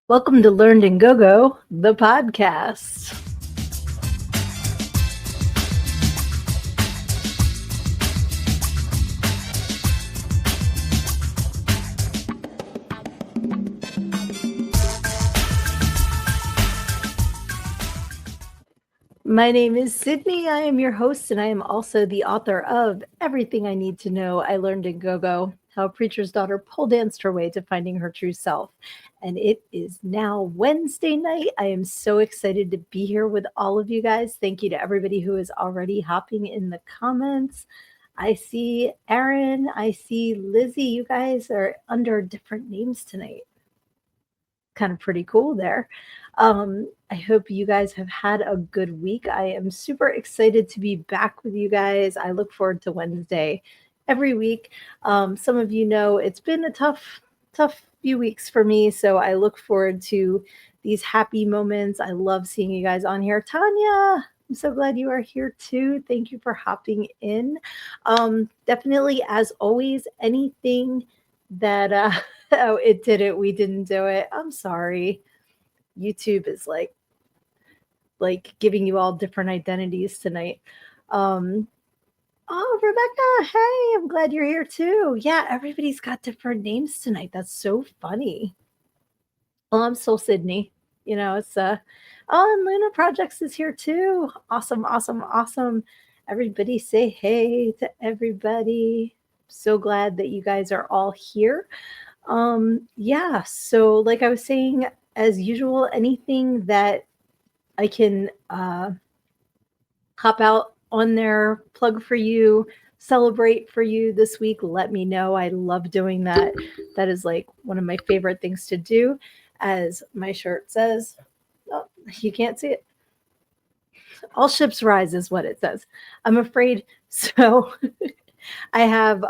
Welcome to Learned and Go-Go, the podcast. My name is Sydnee. I am your host, and I am also the author of Everything I Need to Know I Learned in Go-Go, How a Preacher's Daughter Pole Danced Her Way to Finding Her True Self. And it is now Wednesday night. I am so excited to be here with all of you guys. Thank you to everybody who is already hopping in the comments. I see Aaron. I see Lizzie. You guys are under different names tonight. Kind of pretty cool there. I hope you guys have had a good week. I am super excited to be back with you guys. I look forward to Wednesday every week. Some of you know it's been a tough few weeks for me, so I look forward to these happy moments. I love seeing you guys on here. Tanya, I'm so glad you are here too. Thank you for hopping in. Definitely, as always, anything that oh, it did it, we didn't do it. I'm sorry. YouTube is like giving you all different identities tonight. Oh, Rebecca, hey, I'm glad you're here too. Yeah, everybody's got different names tonight. That's so funny. Well, I'm still Sydnee. You know, it's oh, and Luna Projects is here too. Awesome. Everybody say hey to everybody. So glad that you guys are all here. Yeah, so like I was saying, as usual, anything that I can hop out on there, plug for you, celebrate for you this week, let me know. I love doing that. That is like one of my favorite things to do. As my shirt says, oh, you can't see it. All ships rise is what it says. I'm afraid. So I have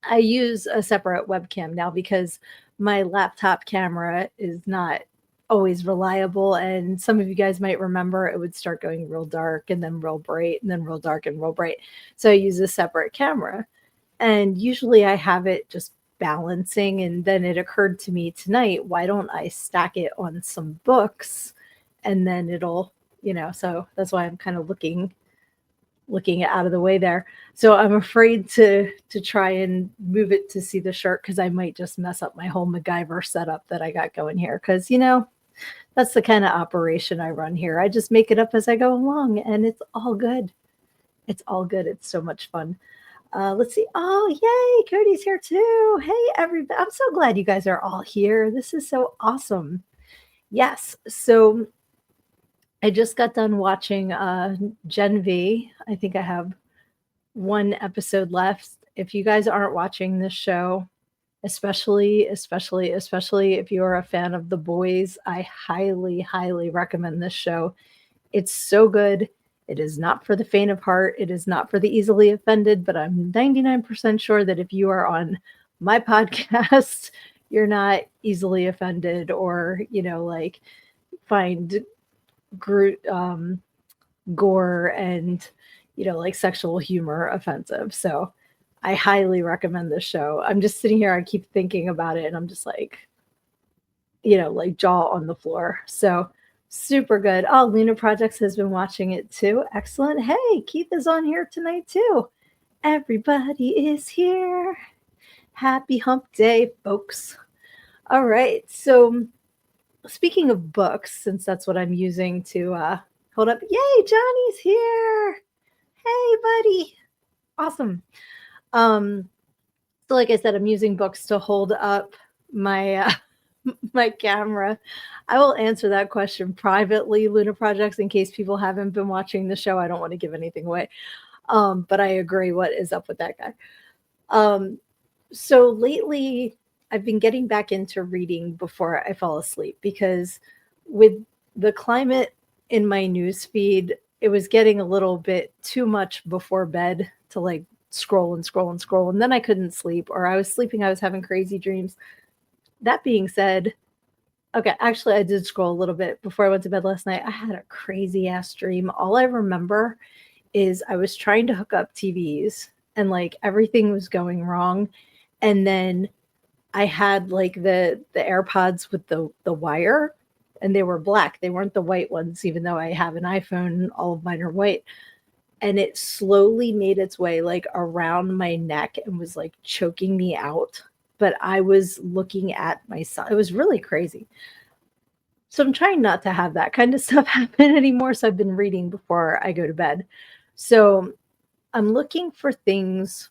I use a separate webcam now because my laptop camera is not always reliable. And some of you guys might remember it would start going real dark and then real bright and then real dark and real bright. So I use a separate camera. And usually I have it just balancing. And then it occurred to me tonight, why don't I stack it on some books and then it'll, so that's why I'm kind of looking out of the way there. So I'm afraid to try and move it to see the shirt because I might just mess up my whole MacGyver setup that I got going here. Because, that's the kind of operation I run here. I just make it up as I go along and it's all good. It's all good. It's so much fun. Let's see. Oh, yay. Cody's here too. Hey, everybody. I'm so glad you guys are all here. This is so awesome. Yes. So I just got done watching Gen V. I think I have one episode left. If you guys aren't watching this show, especially if you are a fan of The Boys, I highly recommend this show. It's so good. It is not for the faint of heart. It is not for the easily offended, but I'm 99% sure that if you are on my podcast, you're not easily offended or, find gore and sexual humor offensive. So I highly recommend this show. I'm just sitting here, I keep thinking about it and I'm just like jaw on the floor. So super good. Oh, Luna Projects has been watching it too. Excellent. Hey, Keith is on here tonight too. Everybody is here. Happy hump day, folks. All right. So speaking of books, since that's what I'm using to hold up. Yay, Johnny's here. Hey, buddy. Awesome. So like I said, I'm using books to hold up my my camera. I will answer that question privately, Luna Projects, in case people haven't been watching the show. I don't want to give anything away. But I agree. What is up with that guy? So lately, I've been getting back into reading before I fall asleep because with the climate in my news feed, it was getting a little bit too much before bed to scroll. And then I couldn't sleep, or I was sleeping, I was having crazy dreams. That being said, okay, actually I did scroll a little bit before I went to bed last night. I had a crazy ass dream. All I remember is I was trying to hook up TVs and everything was going wrong. And then I had like the AirPods with the wire, and they were black. They weren't the white ones, even though I have an iPhone, all of mine are white. And it slowly made its way like around my neck and was like choking me out. But I was looking at my son. It was really crazy. So I'm trying not to have that kind of stuff happen anymore. So I've been reading before I go to bed. So I'm looking for things,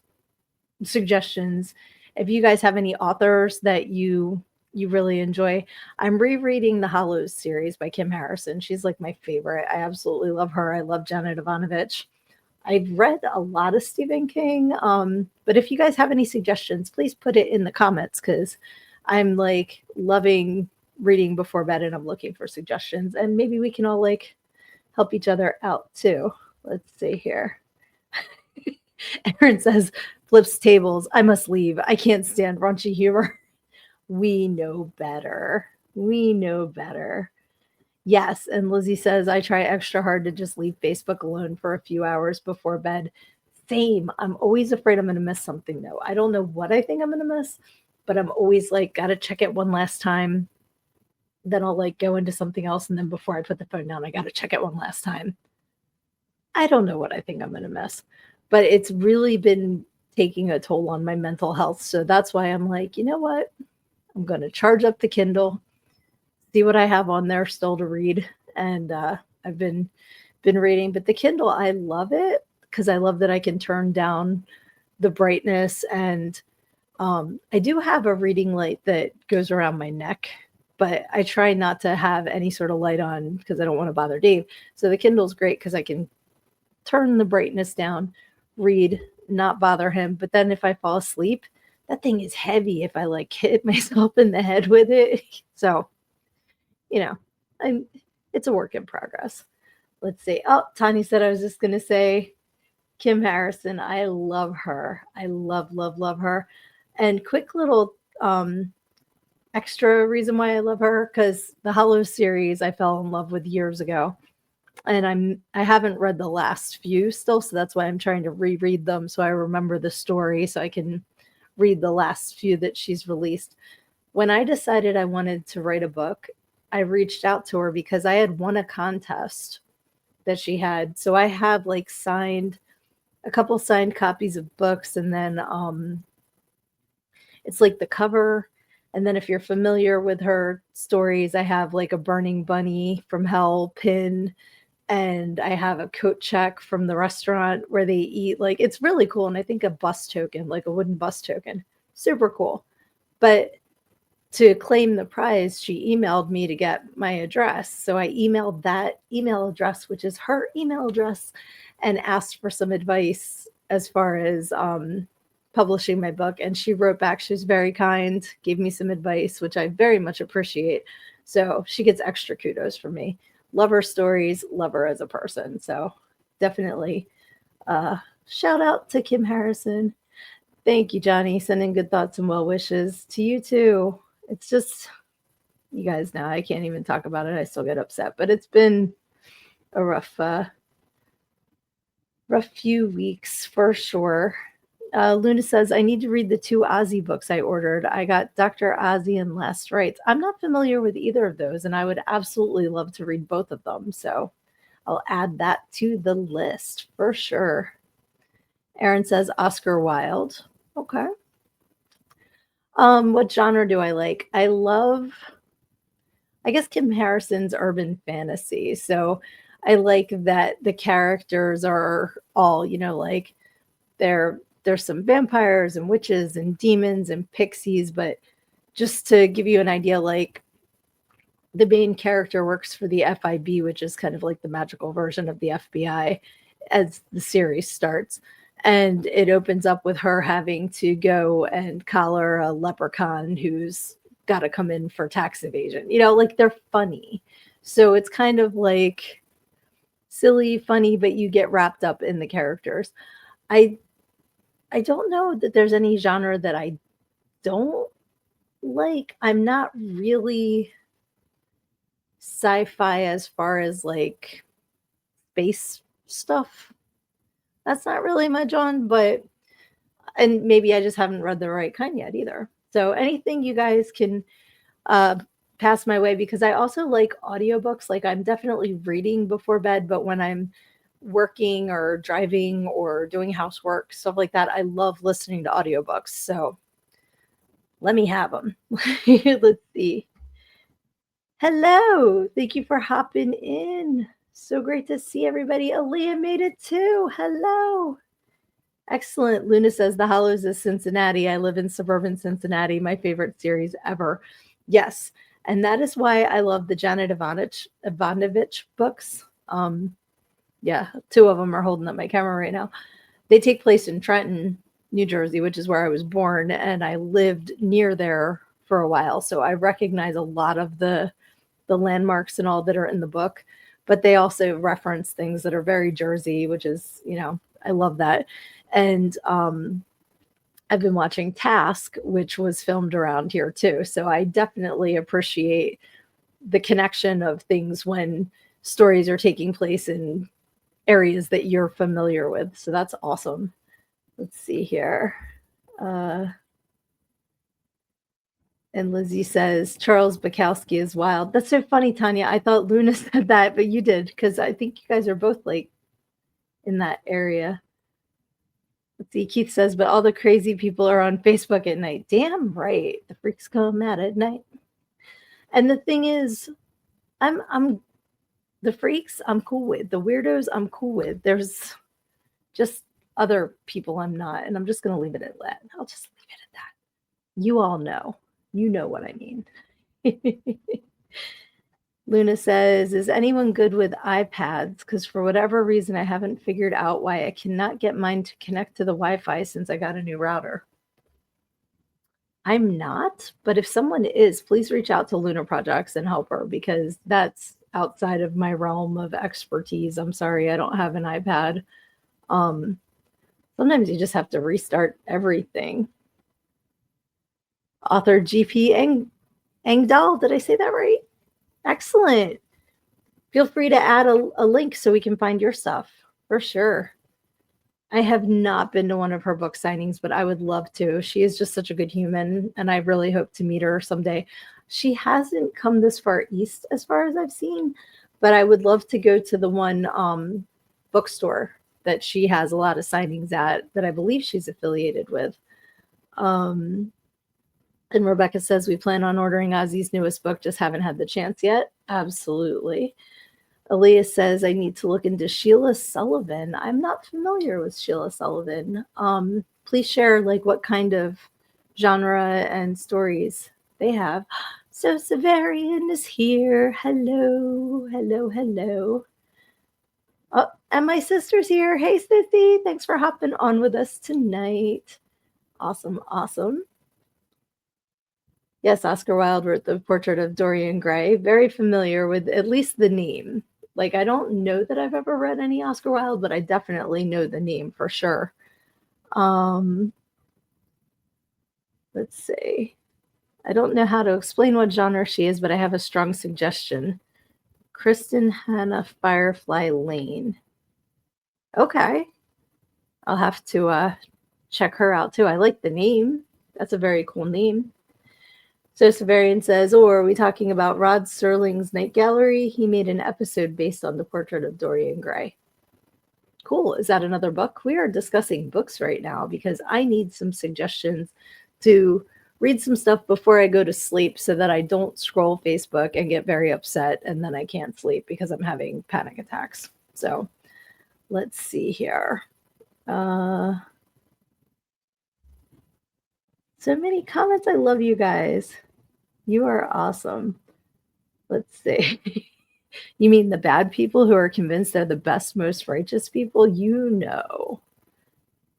suggestions. If you guys have any authors that you really enjoy, I'm rereading the Hollows series by Kim Harrison. She's like my favorite. I absolutely love her. I love Janet Ivanovich. I've read a lot of Stephen King, but if you guys have any suggestions, please put it in the comments because I'm like loving reading before bed and I'm looking for suggestions. And maybe we can all like help each other out too. Let's see here. Aaron says, flips tables. I must leave. I can't stand raunchy humor. We know better. We know better. Yes. And Lizzie says, I try extra hard to just leave Facebook alone for a few hours before bed. Same. I'm always afraid I'm going to miss something, though. I don't know what I think I'm going to miss, but I'm always like, got to check it one last time. Then I'll like go into something else. And then before I put the phone down, I got to check it one last time. I don't know what I think I'm going to miss, but it's really been taking a toll on my mental health. So that's why I'm like, you know what? I'm going to charge up the Kindle, see what I have on there still to read. And I've been reading, but the Kindle, I love it because I love that I can turn down the brightness. And I do have a reading light that goes around my neck, but I try not to have any sort of light on because I don't want to bother Dave. So the Kindle's great because I can turn the brightness down, read, not bother him. But then if I fall asleep, that thing is heavy if I like hit myself in the head with it. So, you know, I'm it's a work in progress. Let's see. Oh, Tani said I was just gonna say Kim Harrison. I love her. I love, love, love her. And quick little extra reason why I love her because the Hollow series I fell in love with years ago. And I haven't read the last few still, so that's why I'm trying to reread them so I remember the story so I can read the last few that she's released. When I decided I wanted to write a book, I reached out to her because I had won a contest that she had. So I have like signed a couple signed copies of books and then it's like the cover. And then if you're familiar with her stories, I have like a burning bunny from hell pin and I have a coat check from the restaurant where they eat. Like it's really cool. And I think a bus token, like a wooden bus token, super cool. But to claim the prize, she emailed me to get my address. So I emailed that email address, which is her email address, and asked for some advice as far as publishing my book. And she wrote back. She was very kind, gave me some advice, which I very much appreciate. So she gets extra kudos from me. Love her stories, love her as a person. So definitely shout out to Kim Harrison. Thank you, Johnny. Sending good thoughts and well wishes to you too. It's just, you guys know, I can't even talk about it. I still get upset, but it's been a rough few weeks for sure. Luna says, I need to read the 2 Ozzy books I ordered. I got Dr. Ozzy and Last Rites. I'm not familiar with either of those, and I would absolutely love to read both of them. So I'll add that to the list for sure. Aaron says, Oscar Wilde. Okay. What genre do I like? I guess Kim Harrison's urban fantasy. So I like that the characters are all, like there's some vampires and witches and demons and pixies, but just to give you an idea, like the main character works for the FIB, which is kind of like the magical version of the FBI as the series starts. And it opens up with her having to go and collar a leprechaun who's got to come in for tax evasion. Like they're funny. So it's kind of like silly, funny, but you get wrapped up in the characters. I don't know that there's any genre that I don't like. I'm not really sci-fi as far as like space stuff. That's not really my genre, and maybe I just haven't read the right kind yet either. So anything you guys can pass my way, because I also like audiobooks. Like I'm definitely reading before bed, but when I'm working or driving or doing housework, stuff like that, I love listening to audiobooks. So let me have them. Let's see. Hello. Thank you for hopping in. So great to see everybody. Aaliyah made it too. Hello. Excellent. Luna says The Hollows is Cincinnati. I live in suburban Cincinnati. My favorite series ever. Yes. And that is why I love the Janet Ivanovich books. Yeah, two of them are holding up my camera right now. They take place in Trenton, New Jersey, which is where I was born, and I lived near there for a while. So I recognize a lot of the landmarks and all that are in the book, but they also reference things that are very Jersey, which is, I love that. And I've been watching Task, which was filmed around here too. So I definitely appreciate the connection of things when stories are taking place in areas that you're familiar with. So that's awesome. Let's see here. And Lizzie says, Charles Bukowski is wild. That's so funny, Tanya. I thought Luna said that, but you did, because I think you guys are both like in that area. Let's see. Keith says, but all the crazy people are on Facebook at night. Damn right. The freaks come out at night. And the thing is, I'm the freaks I'm cool with. The weirdos I'm cool with. There's just other people I'm not. And I'm just going to leave it at that. I'll just leave it at that. You all know. You know what I mean. Luna says, is anyone good with iPads? Because for whatever reason, I haven't figured out why I cannot get mine to connect to the Wi-Fi since I got a new router. I'm not, but if someone is, please reach out to Lunar Projects and help her, because that's outside of my realm of expertise. I'm sorry, I don't have an iPad. Sometimes you just have to restart everything. Author GP Engdahl, did I say that right? Excellent. Feel free to add a link so we can find your stuff, for sure. I have not been to one of her book signings, but I would love to. She is just such a good human, and I really hope to meet her someday. She hasn't come this far east as far as I've seen, but I would love to go to the one bookstore that she has a lot of signings at that I believe she's affiliated with. And Rebecca says, we plan on ordering Ozzy's newest book, just haven't had the chance yet. Absolutely. Aaliyah says, I need to look into Sheila Sullivan. I'm not familiar with Sheila Sullivan. Please share like what kind of genre and stories they have. So Severian is here. Hello, hello, hello. Oh, and my sister's here. Hey, Sissy. Thanks for hopping on with us tonight. Awesome, awesome. Yes, Oscar Wilde wrote The Portrait of Dorian Gray. Very familiar with at least the name. Like, I don't know that I've ever read any Oscar Wilde, but I definitely know the name for sure. Let's see. I don't know how to explain what genre she is, but I have a strong suggestion. Kristen Hannah Firefly Lane. Okay. I'll have to check her out too. I like the name. That's a very cool name. So Severian says, oh, are we talking about Rod Serling's Night Gallery? He made an episode based on The Portrait of Dorian Gray. Cool. Is that another book? We are discussing books right now because I need some suggestions to read some stuff before I go to sleep so that I don't scroll Facebook and get very upset and then I can't sleep because I'm having panic attacks. So let's see here. So many comments. I love you guys. You are awesome. Let's see. You mean the bad people who are convinced they're the best, most righteous people? You know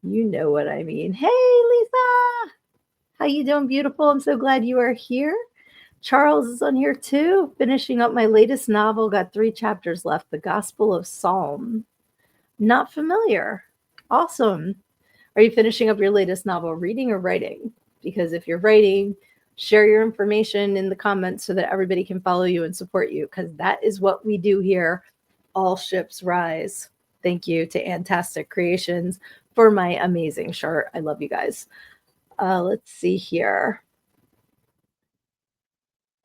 what I mean. Hey, Lisa. How you doing, beautiful? I'm so glad you are here. Charles is on here too. Finishing up my latest novel. Got 3 chapters left. The Gospel of Psalm. Not familiar. Awesome. Are you finishing up your latest novel, reading or writing? Because if you're writing, share your information in the comments so that everybody can follow you and support you, because that is what we do here. All ships rise. Thank you to Antastic Creations for my amazing shirt. I love you guys. Let's see here.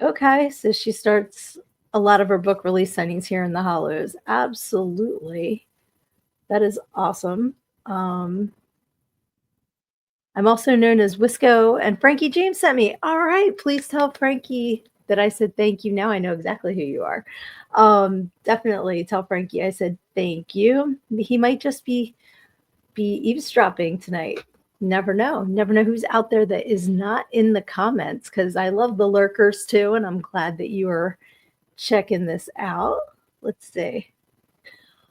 Okay, so she starts a lot of her book release signings here in the Hollows. Absolutely. That is awesome. Um, I'm also known as Wisco, and Frankie James sent me. All right, please tell Frankie that I said thank you. Now I know exactly who you are. Definitely tell Frankie I said thank you. He might just be eavesdropping tonight. Never know. Never know who's out there that is not in the comments, because I love the lurkers too, and I'm glad that you are checking this out. Let's see.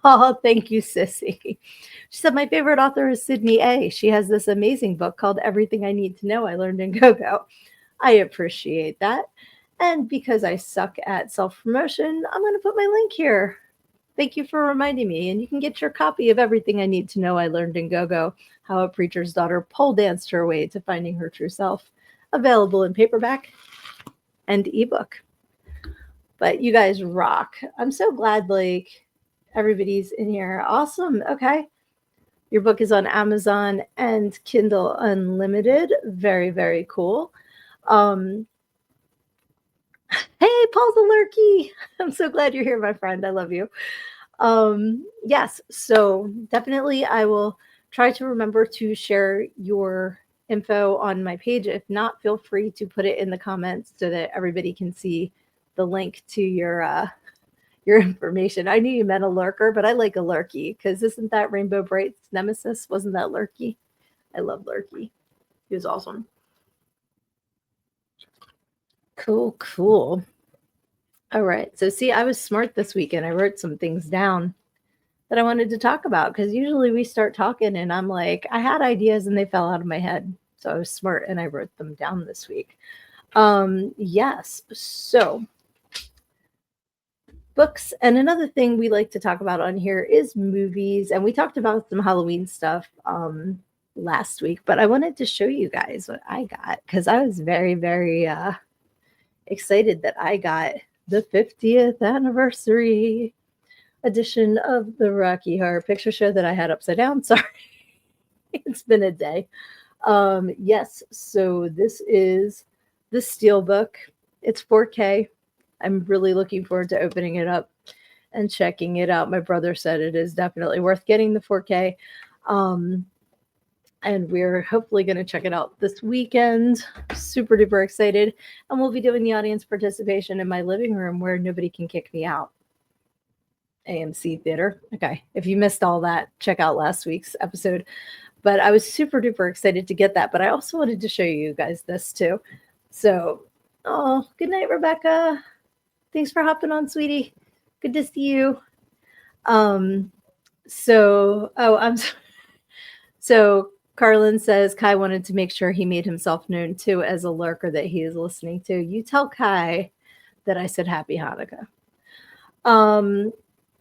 Oh, thank you, Sissy. She said, my favorite author is Sydnee A. She has this amazing book called Everything I Need to Know I Learned in Go-Go. I appreciate that. And because I suck at self-promotion, I'm going to put my link here. Thank you for reminding me. And you can get your copy of Everything I Need to Know I Learned in Go-Go, How a Preacher's Daughter Pole Danced Her Way to Finding Her True Self, available in paperback and ebook. But you guys rock. I'm so glad everybody's in here. Awesome. Okay. Your book is on Amazon and Kindle Unlimited. Very, very cool. Um, hey, Paul Lurkey. I'm so glad you're here, my friend. I love you. Yes, so definitely I will try to remember to share your info on my page. If not, feel free to put it in the comments so that everybody can see the link to your information. I knew you meant a lurker, but I like a lurky because isn't that Rainbow Bright's nemesis? Wasn't that Lurky? I love Lurky. He was awesome. Cool, cool. All right. So see, I was smart this weekend. I wrote some things down that I wanted to talk about because usually we start talking and I'm like, I had ideas and they fell out of my head. So I was smart and I wrote them down this week. Yes. So books. And another thing we like to talk about on here is movies. And we talked about some Halloween stuff last week, but I wanted to show you guys what I got because I was very, very excited that I got the 50th anniversary edition of the Rocky Horror Picture Show that I had upside down. Sorry, it's been a day. Yes, so this is the Steelbook. It's 4K. I'm really looking forward to opening it up and checking it out. My brother said it is definitely worth getting the 4K. And we're hopefully going to check it out this weekend. Super duper excited. And we'll be doing the audience participation in my living room where nobody can kick me out. AMC Theater. Okay. If you missed all that, check out last week's episode. But I was super duper excited to get that. But I also wanted to show you guys this too. So, oh, good night, Rebecca. Thanks for hopping on, sweetie. Good to see you. I'm so Carlin says Kai wanted to make sure he made himself known too as a lurker that he is listening to. You tell Kai that I said happy Hanukkah.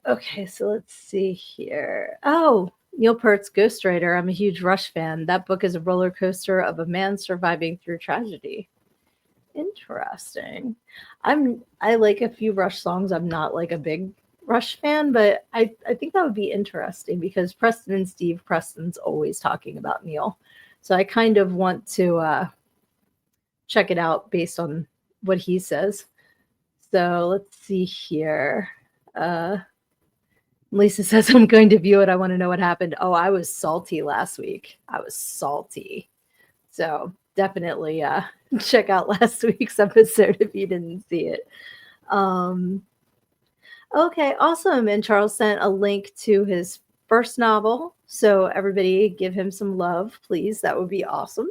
Okay, so let's see here. Oh, Neil Peart's Ghostwriter. I'm a huge Rush fan. That book is a roller coaster of a man surviving through tragedy. Interesting. I like a few Rush songs. I'm not like a big Rush fan, but I think that would be interesting because Preston and Steve Preston's always talking about Neil. So I kind of want to check it out based on what he says. So let's see here. Lisa says, I'm going to view it. I want to know what happened. Oh, I was salty last week. I was salty. So definitely check out last week's episode if you didn't see it. Okay, awesome. And Charles sent a link to his first novel. So everybody give him some love, please. That would be awesome.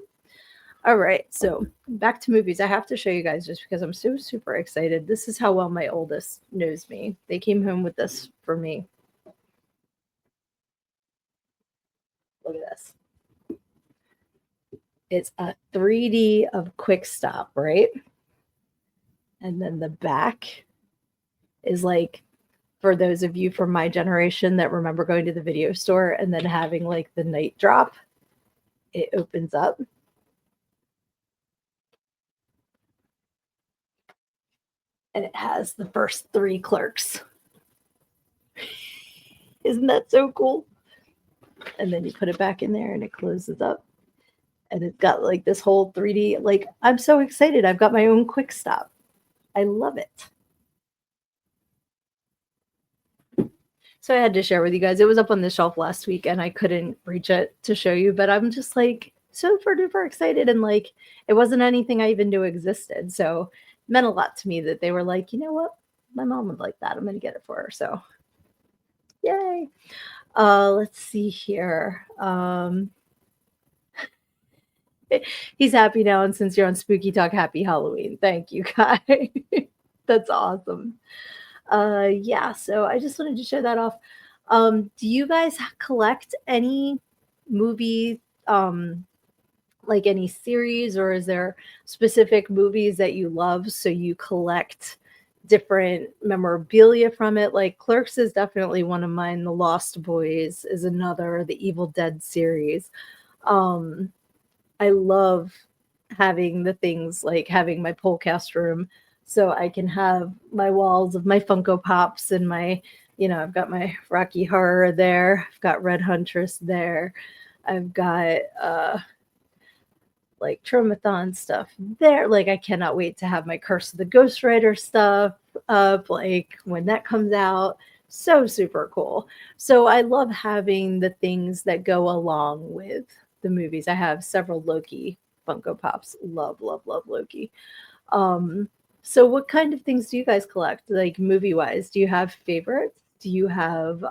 All right, so back to movies. I have to show you guys just because I'm so super excited. This is how well my oldest knows me. They came home with this for me. Look at this. It's a 3D of Quick Stop, right? And then the back is like, for those of you from my generation that remember going to the video store and then having like the night drop, it opens up. And it has the first 3 clerks. Isn't that so cool? And then you put it back in there and it closes up. And it's got like this whole 3D, like, I'm so excited. I've got my own Quick Stop. I love it. So I had to share with you guys. It was up on the shelf last week and I couldn't reach it to show you, but I'm just like super duper excited and like it wasn't anything I even knew existed. So it meant a lot to me that they were like, you know what? My mom would like that. I'm gonna get it for her. So yay. Let's see here. He's happy now, and since you're on Spooky Talk, happy Halloween. Thank you, Kai. That's awesome. Yeah, so I just wanted to show that off. Do you guys collect any movie, like any series, or is there specific movies that you love so you collect different memorabilia from it? Like Clerks is definitely one of mine. The Lost Boys is another. The Evil Dead series. Um, I love having the things like having my Polecast room so I can have my walls of my Funko Pops and my, I've got my Rocky Horror there. I've got Red Huntress there. I've got like Tromathon stuff there. Like I cannot wait to have my Curse of the Ghost Rider stuff up like when that comes out. So super cool. So I love having the things that go along with the movies. I have several Loki Funko Pops. Love, love, love Loki. So what kind of things do you guys collect? Like movie wise, do you have favorites? Do you have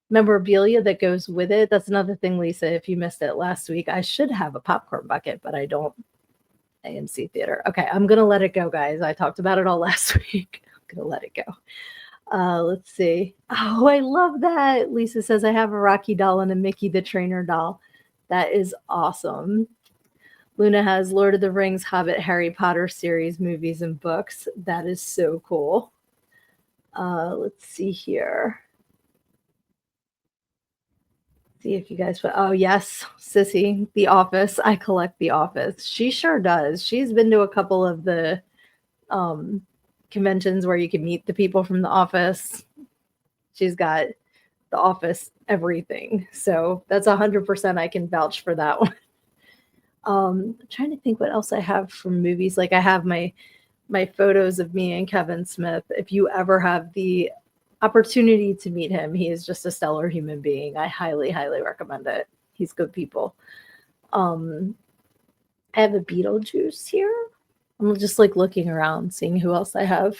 memorabilia that goes with it? That's another thing, Lisa. If you missed it last week, I should have a popcorn bucket, but I don't. AMC Theater. Okay, I'm gonna let it go, guys. I talked about it all last week. I'm gonna let it go. Let's see. Oh, I love that. Lisa says I have a Rocky doll and a Mickey the Trainer doll. That is awesome. Luna has Lord of the Rings, Hobbit, Harry Potter series, movies, and books. That is so cool. Let's see here. See if you guys. Oh yes, Sissy, The Office. I collect The Office. She sure does. She's been to a couple of the conventions where you can meet the people from The Office. She's got The Office everything. So that's 100% I can vouch for that one. I'm trying to think what else I have from movies. Like I have my photos of me and Kevin Smith. If you ever have the opportunity to meet him, he is just a stellar human being. I highly, highly recommend it. He's good people. I have a Beetlejuice here. I'm just like looking around, seeing who else I have.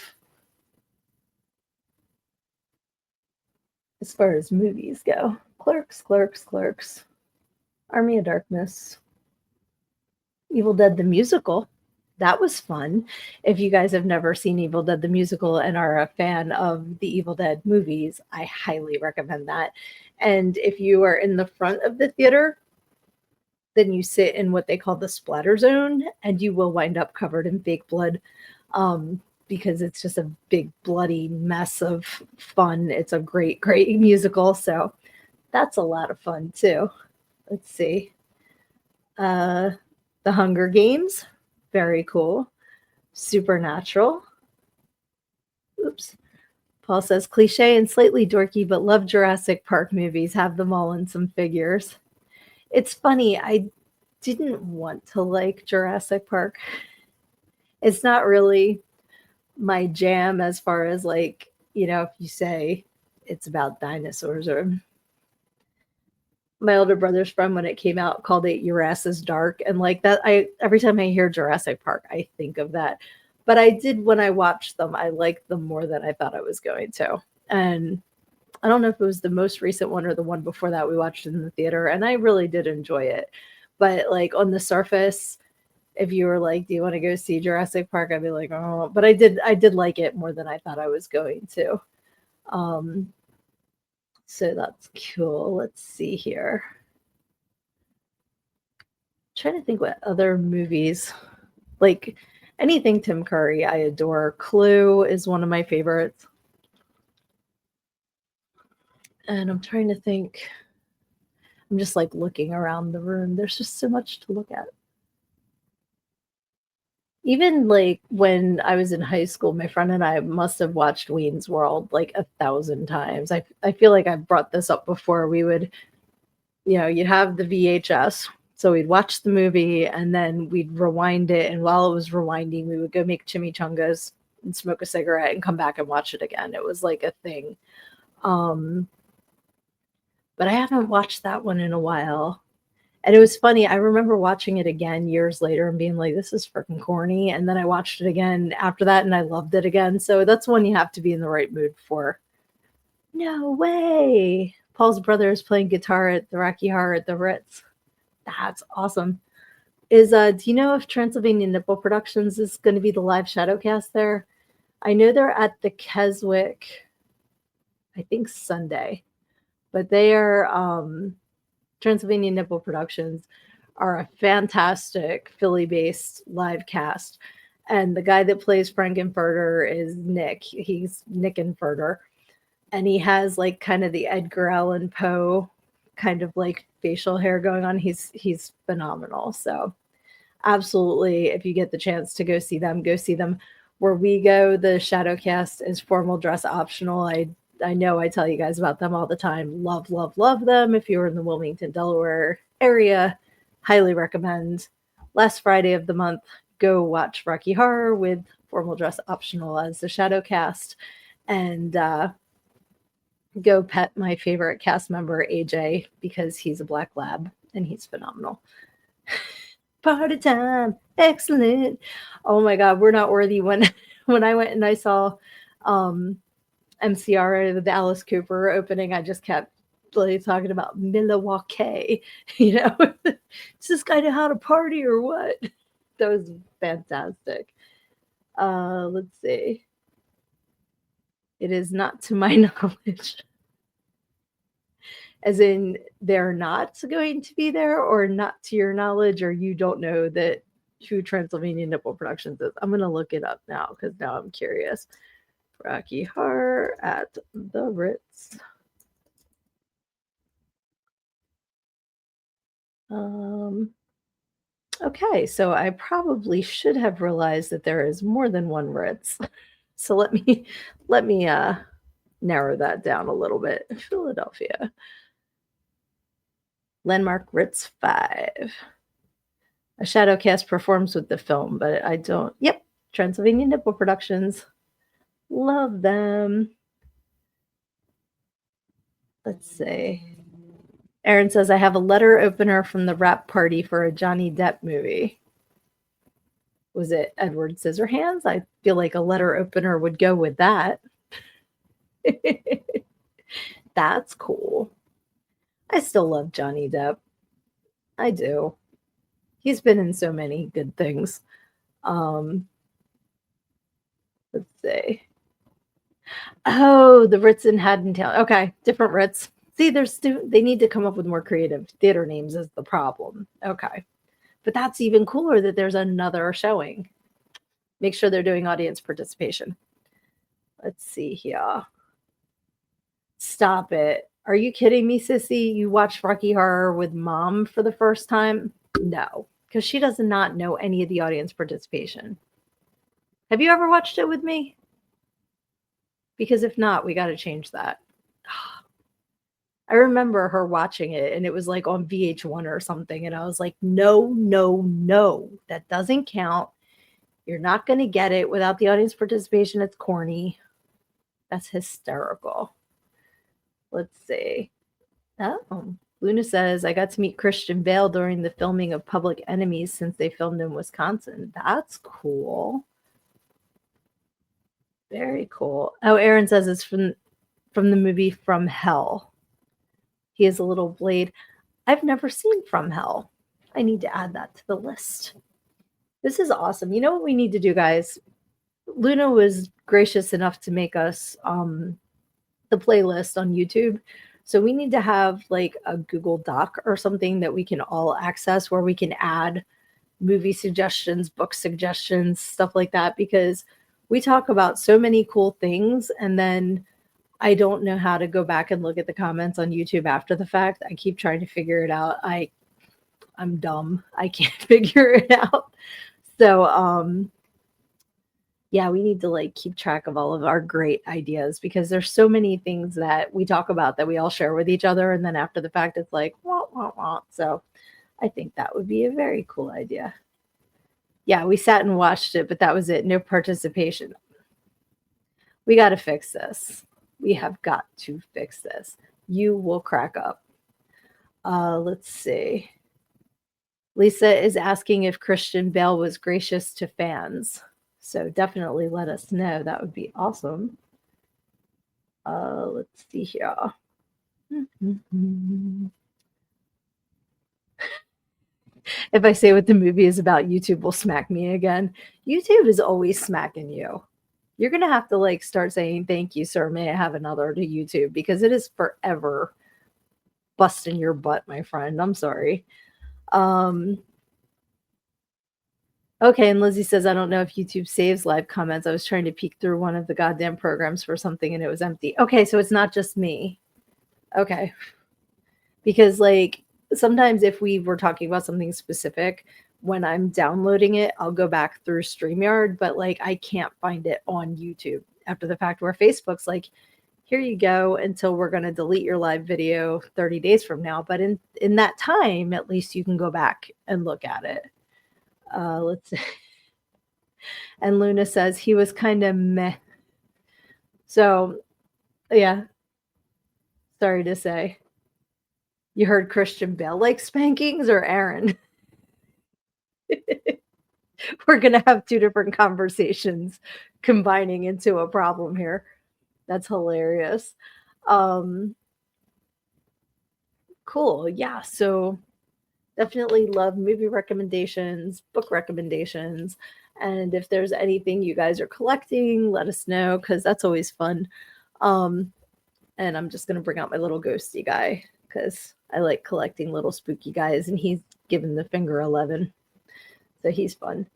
As far as movies go, Clerks, Clerks, Clerks, Army of Darkness, Evil Dead the Musical. That was fun. If you guys have never seen Evil Dead the Musical and are a fan of the Evil Dead movies, I highly recommend that. And if you are in the front of the theater, then you sit in what they call the splatter zone, and you will wind up covered in fake blood because it's just a big bloody mess of fun. It's a great, great musical. So that's a lot of fun too. Let's see. The Hunger Games. Very cool. Supernatural. Oops. Paul says cliche and slightly dorky, but love Jurassic Park movies. Have them all in some figures. It's funny. I didn't want to like Jurassic Park. It's not really my jam as far as like, if you say it's about dinosaurs, or my older brother's friend when it came out called it Your Ass is Dark, and like that, every time I hear Jurassic Park I think of that. But I did, when I watched them, I liked them more than I thought I was going to. And I don't know if it was the most recent one or the one before that we watched in the theater, and I really did enjoy it. But like on the surface, if you were like, do you want to go see Jurassic Park, I'd be like, oh, but I did like it more than I thought I was going to. So that's cool. Let's see here. I'm trying to think what other movies, like anything Tim Curry, I adore. Clue is one of my favorites. And I'm trying to think. I'm just like looking around the room. There's just so much to look at. Even like when I was in high school, my friend and I must have watched Wayne's World like 1,000 times. I feel like I've brought this up before. We would, you'd have the VHS, So we'd watch the movie and then we'd rewind it. And while it was rewinding, we would go make chimichangas and smoke a cigarette and come back and watch it again. It was like a thing. But I haven't watched that one in a while. And it was funny. I remember watching it again years later and being like, this is freaking corny. And then I watched it again after that and I loved it again. So that's one you have to be in the right mood for. No way. Paul's brother is playing guitar at the Rocky Horror at the Ritz. That's awesome. Do you know if Transylvania Nipple Productions is going to be the live shadowcast there? I know they're at the Keswick, I think Sunday, but they are Transylvania Nipple Productions are a fantastic Philly-based live cast, and the guy that plays Frankenfurter is Nick. He's Nick Infurter, and he has like kind of the Edgar Allan Poe kind of like facial hair going on. He's phenomenal. So absolutely, if you get the chance to go see them, go see them. Where we go, the Shadowcast is formal dress optional. I know I tell you guys about them all the time. Love, love, love them. If you're in the Wilmington, Delaware area, highly recommend. Last Friday of the month, go watch Rocky Horror with formal dress optional as the Shadowcast, and go pet my favorite cast member, AJ, because he's a black lab and he's phenomenal. Party time, excellent. Oh my God, we're not worthy. When I went and I saw MCR, the Alice Cooper opening, I just kept like talking about Milwaukee. You know, does this guy know how to party or what? That was fantastic. Let's see. It is not to my knowledge. As in, they're not going to be there, or not to your knowledge, or you don't know that who Transylvania Nipple Productions is. I'm going to look it up now because now I'm curious. Rocky Horror at the Ritz. Okay, so I probably should have realized that there is more than one Ritz. So let me narrow that down a little bit. Philadelphia. Landmark Ritz 5. A Shadowcast performs with the film, but I don't. Yep, Transylvania Nipple Productions. Love them. Let's see. Aaron says, I have a letter opener from the wrap party for a Johnny Depp movie. Was it Edward Scissorhands? I feel like a letter opener would go with that. That's cool. I still love Johnny Depp. I do. He's been in so many good things. Let's see. Oh, the Ritz in Haddontown. Okay, different Ritz. See, they need to come up with more creative theater names is the problem. Okay. But that's even cooler that there's another showing. Make sure they're doing audience participation. Let's see here. Stop it. Are you kidding me, Sissy? You watched Rocky Horror with Mom for the first time? No, because she does not know any of the audience participation. Have you ever watched it with me? Because if not, we got to change that. I remember her watching it and it was like on VH1 or something. And I was like, no, no, no, that doesn't count. You're not going to get it without the audience participation. It's corny. That's hysterical. Let's see. Oh, Luna says, I got to meet Christian Bale during the filming of Public Enemies since they filmed in Wisconsin. That's cool. Very cool. Oh, Aaron says it's from the movie From Hell. He has a little blade. I've never seen From Hell. I need to add that to the list. This is awesome. You know what we need to do, guys? Luna was gracious enough to make us the playlist on YouTube. So we need to have like a Google Doc or something that we can all access where we can add movie suggestions, book suggestions, stuff like that, because we talk about so many cool things and then I don't know how to go back and look at the comments on YouTube after the fact. I keep trying to figure it out. I'm dumb. I can't figure it out. So yeah, we need to like keep track of all of our great ideas because there's so many things that we talk about that we all share with each other. And then after the fact, it's like, wah, wah, wah. So I think that would be a very cool idea. Yeah, we sat and watched it, but that was it. No participation. We got to fix this. We have got to fix this. You will crack up. Let's see. Lisa is asking if Christian Bale was gracious to fans. So definitely let us know. That would be awesome. Let's see here. If I say what the movie is about, YouTube will smack me again. YouTube is always smacking you. You're going to have to like start saying, thank you, sir. May I have another to YouTube? Because it is forever busting your butt, my friend. I'm sorry. Okay, and Lizzie says, I don't know if YouTube saves live comments. I was trying to peek through one of the goddamn programs for something and it was empty. Okay, so it's not just me. Okay. Because, like, sometimes if we were talking about something specific, when I'm downloading it, I'll go back through StreamYard, but, like, I can't find it on YouTube after the fact, where Facebook's like, here you go until we're going to delete your live video 30 days from now. But in that time, at least you can go back and look at it. Let's see. And Luna says he was kind of meh. So, yeah. Sorry to say. You heard Christian Bale like spankings or Aaron? We're going to have two different conversations combining into a problem here. That's hilarious. Cool. Yeah. So definitely love movie recommendations, book recommendations. And if there's anything you guys are collecting, let us know, because that's always fun. And I'm just going to bring out my little ghosty guy because I like collecting little spooky guys, and he's given the finger 11. So he's fun.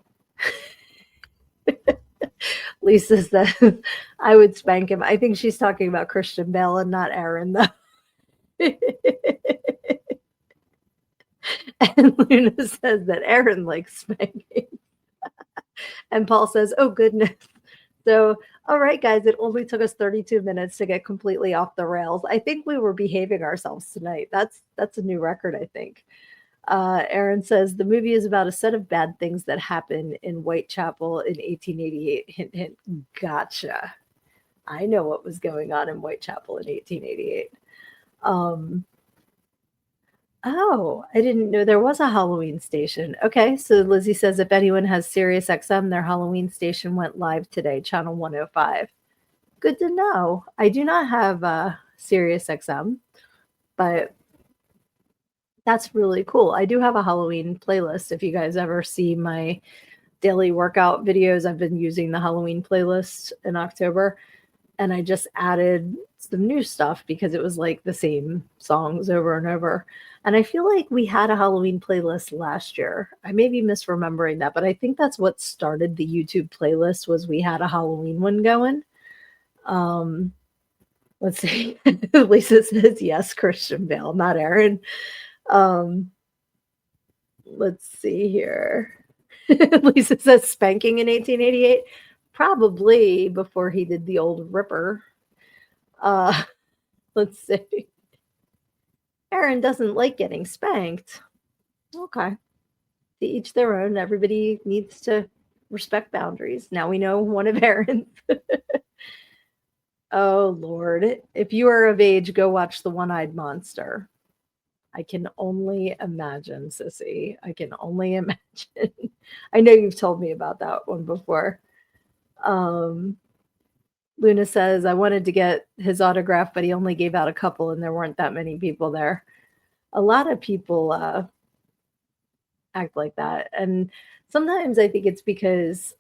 Lisa says, I would spank him. I think she's talking about Christian Bale and not Aaron, though. And Luna says that Aaron likes spanking. And Paul says, oh, goodness. So, all right, guys, it only took us 32 minutes to get completely off the rails. I think we were behaving ourselves tonight. That's a new record, I think. Aaron says the movie is about a set of bad things that happened in Whitechapel in 1888. Hint, hint. Gotcha. I know what was going on in Whitechapel in 1888. Oh, I didn't know there was a Halloween station. Okay, so Lizzie says if anyone has Sirius XM, their Halloween station went live today, channel 105. Good to know. I do not have Sirius XM, but that's really cool. I do have a Halloween playlist. If you guys ever see my daily workout videos, I've been using the Halloween playlist in October, and I just added some new stuff because it was like the same songs over and over. And I feel like we had a Halloween playlist last year. I may be misremembering that, but I think that's what started the YouTube playlist, was we had a Halloween one going. Let's see. Lisa says yes, Christian Bale, not Aaron. Let's see here. Lisa says spanking in 1888. Probably before he did the old Ripper. Let's see. Aaron doesn't like getting spanked. Okay. To each their own. Everybody needs to respect boundaries. Now we know one of Aaron's. Oh, Lord. If you are of age, go watch The One-Eyed Monster. I can only imagine, Sissy. I can only imagine. I know you've told me about that one before. Luna says, I wanted to get his autograph, but he only gave out a couple and there weren't that many people there. A lot of people act like that. And sometimes I think it's because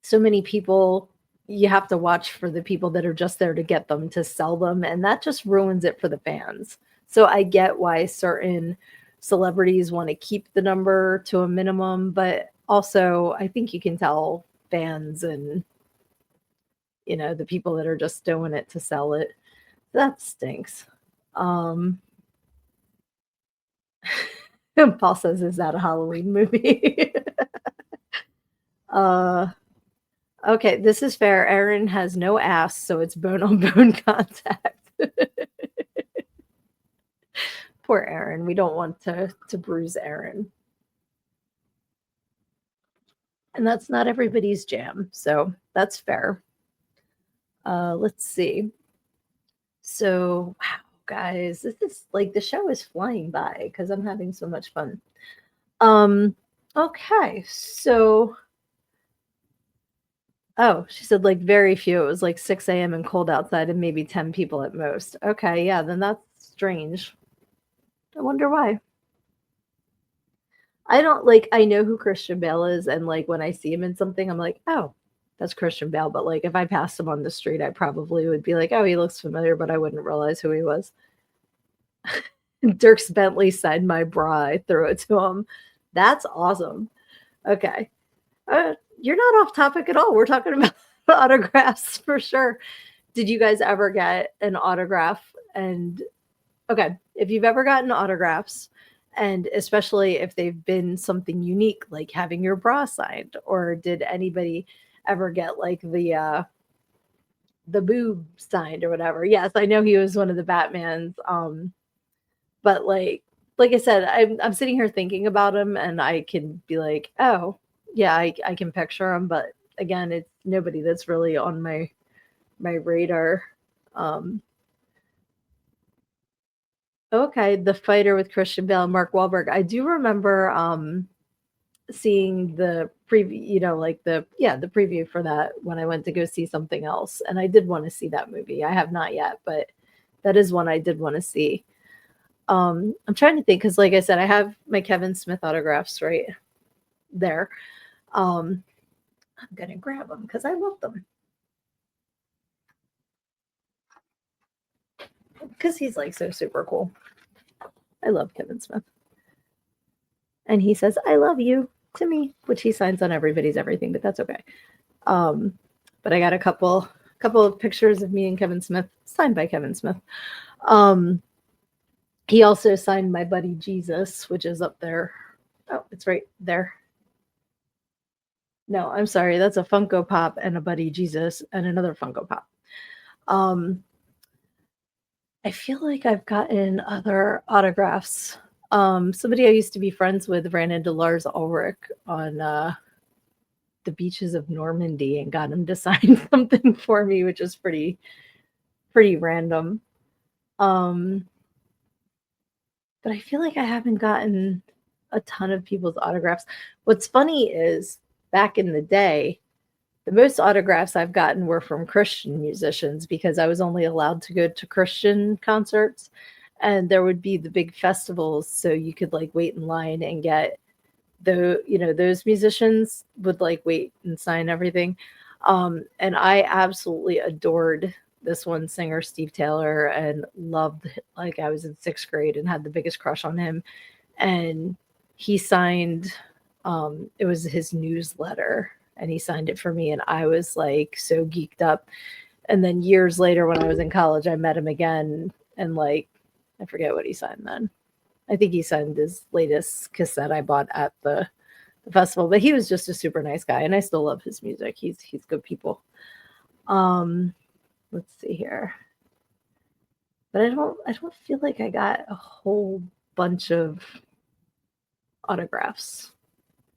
so many people, you have to watch for the people that are just there to get them, to sell them. And that just ruins it for the fans. So I get why certain celebrities want to keep the number to a minimum, but also I think you can tell fans and, you know, the people that are just doing it to sell it. That stinks. Paul says, is that a Halloween movie? Okay, this is fair. Aaron has no ass, so it's bone on bone contact. Poor Aaron. We don't want to bruise Aaron. And that's not everybody's jam, so that's fair. Let's see. So, wow, guys, this is like the show is flying by because I'm having so much fun. Okay, so oh, she said like very few. It was like 6 a.m. and cold outside and maybe 10 people at most. Okay, yeah, then that's strange. I wonder why. I don't like I know who Christian Bale is, and like when I see him in something, I'm like, oh, that's Christian Bale. But like if I passed him on the street, I probably would be like, oh, he looks familiar, but I wouldn't realize who he was. Dirks Bentley signed my bra. I threw it to him. That's awesome. Okay. You're not off topic at all. We're talking about autographs for sure. Did you guys ever get an autograph? And okay, if you've ever gotten autographs, and especially if they've been something unique, like having your bra signed, or did anybody ever get like the boob signed or whatever? Yes, I know he was one of the Batmans. But like I said, I'm sitting here thinking about him, and I can be like, oh yeah, I can picture him. But again, it's nobody that's really on my radar. Um, okay, The Fighter with Christian Bale and Mark Wahlberg. I do remember seeing the preview, like the preview for that when I went to go see something else, and I did want to see that movie. I have not yet, but that is one I did want to see. I'm trying to think because, like I said, I have my Kevin Smith autographs right there. I'm gonna grab them because I love them. Because he's like so super cool. I love Kevin Smith, and he says "I love you" to me, which he signs on everybody's everything, but that's okay. Um, but I got a couple of pictures of me and Kevin Smith signed by Kevin Smith. Um, he also signed my buddy Jesus, which is up there. Oh, it's right there. No, I'm sorry. That's a Funko Pop and a buddy Jesus and another Funko Pop. Um, I feel like I've gotten other autographs. Somebody I used to be friends with ran into Lars Ulrich on the beaches of Normandy and got him to sign something for me, which is pretty random. Um, but I feel like I haven't gotten a ton of people's autographs. What's funny is back in the day, the most autographs I've gotten were from Christian musicians because I was only allowed to go to Christian concerts, and there would be the big festivals, so you could like wait in line and get those musicians would like wait and sign everything. And I absolutely adored this one singer, Steve Taylor, and loved, like, I was in 6th grade and had the biggest crush on him. And he signed, it was his newsletter, and he signed it for me. And I was like so geeked up. And then years later, when I was in college, I met him again, and like, I forget what he signed then. I think he signed his latest cassette I bought at the festival, but he was just a super nice guy, and I still love his music. He's good people. Um, let's see here. But I don't feel like I got a whole bunch of autographs.